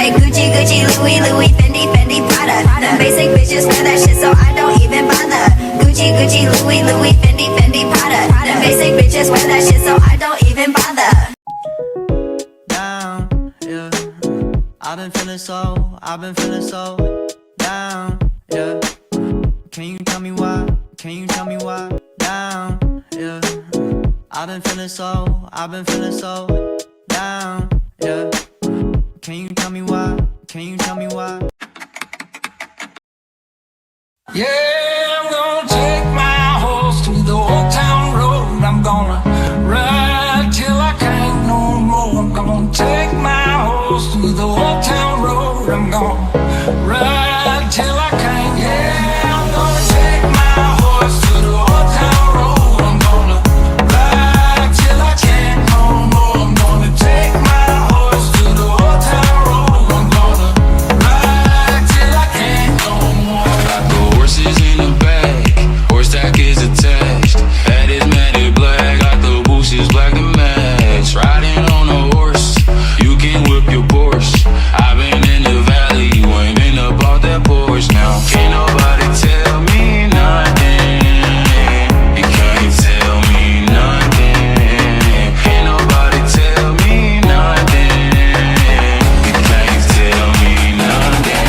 like Gucci, Gucci, Louis, Louis, Fendi, Fendi, Prada. Them basic bitches wear that shit, so I don't even bother. Gucci, Gucci, Louis, Louis, Fendi, Fendi, Prada. Them basic bitches wear that shit, so I don't even bother. Down, yeah. I've been feeling so down, yeah. Can you tell me why? Can you tell me why? Down, yeah. I've been feeling so down, yeah. Can you tell me why? Can you tell me why? Yeah, I'm gonna take my horse to the old town road. I'm gonna ride till I can't no more. I'm gonna take my horse to the old town road. I'm gonna ride till I can't. Yeah, I'm gonna take my horse to the old town road. I'm gonna ride till I can't no more. I'm gonna take my horse to the old town road. I'm gonna ride till I can't no more. Got the horses in the back, horse tack is attached. Head is matted black, got the bushes black to match. Riding on a horse, you can whip your Porsche. I've been in the valley, you ain't been up off that porch now. Can't nobody tell me nothing. You can't tell me nothing. Can't nobody tell me nothing. You can't tell me nothing.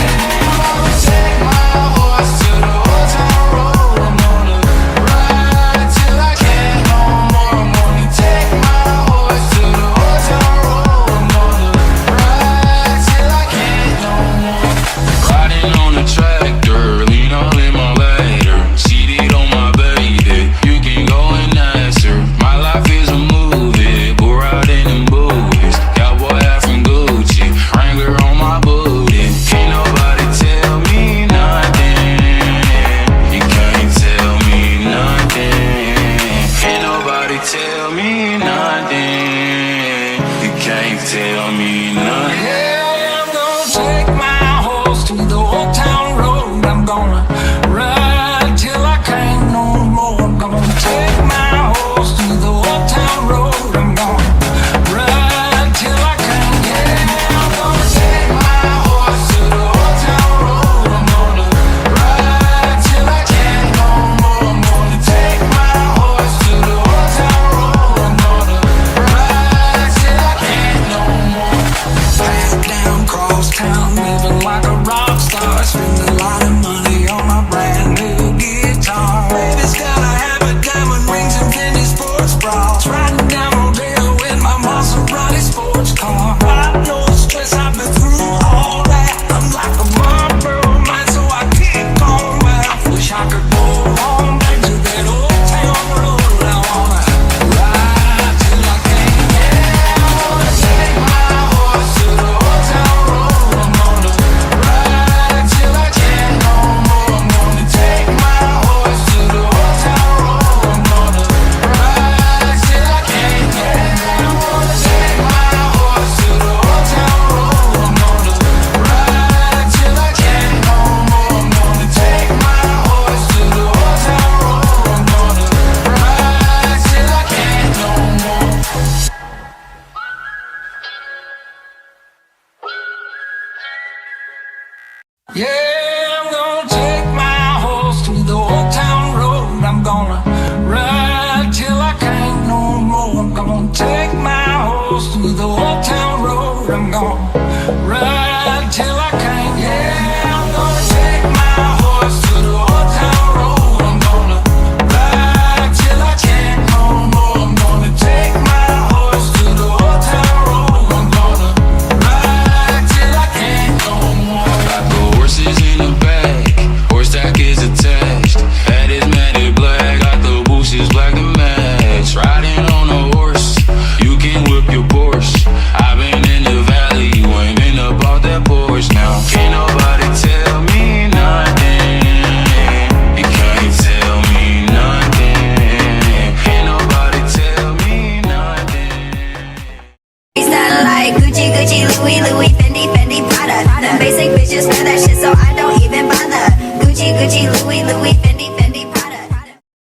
Take my horse to the old town road. I'm gonna ride till I can't no more. I'm gonna take my horse to the old town road. I'm gonna ride till I can't no more. Riding on a tractor, lean all in my ladder. Seated on my baby, you can go and ask her. My life is a movie, bull riding in booties. Cowboy hat from Gucci, Wrangler on my booty. Can't nobody tell me nothing. You can't tell me nothing. Can't nobody tell me nothing. You can't tell me nothing. Yeah, I'm gonna take my horse to the old town road. I'm gonna ride till I can't no more. I'm gonna take my horse to the old town road. I'm gonna ride till I can't. Yeah, I'm gonna take my horse to the old town road. I'm gonna ride till I can't no more. I'm gonna take my horse to the old town road. I'm gonna ride till I can't no more. Back down cross town, living like a rock star. Spend a lot of money on my brand new guitar. Baby's gotta have a diamond rings and Fendi sports bras. Riding down Rodeo in my Maserati sports car. I know the stress I've been through, all that. I'm like a Marvel man, so I keep going back. Wish I could go on back to that old town road. I wanna ride till I can't. Yeah, I wanna take my horse to the old town road. I'm gonna ride till I can't no more. I'm gonna take my horse to the old town road. I'm gonna ride till I can't. Yeah, I wanna take my horse to the old town road. I'm gonna ride till I can't no more. I'm gonna take my horse to the old town road. I'm gonna ride till I can't no more. Yeah, I'm gonna take my horse to the old town road. I'm gonna ride till I can't no more. I'm gonna take my horse to the old town road. I'm gonna ride till I can't. Yeah.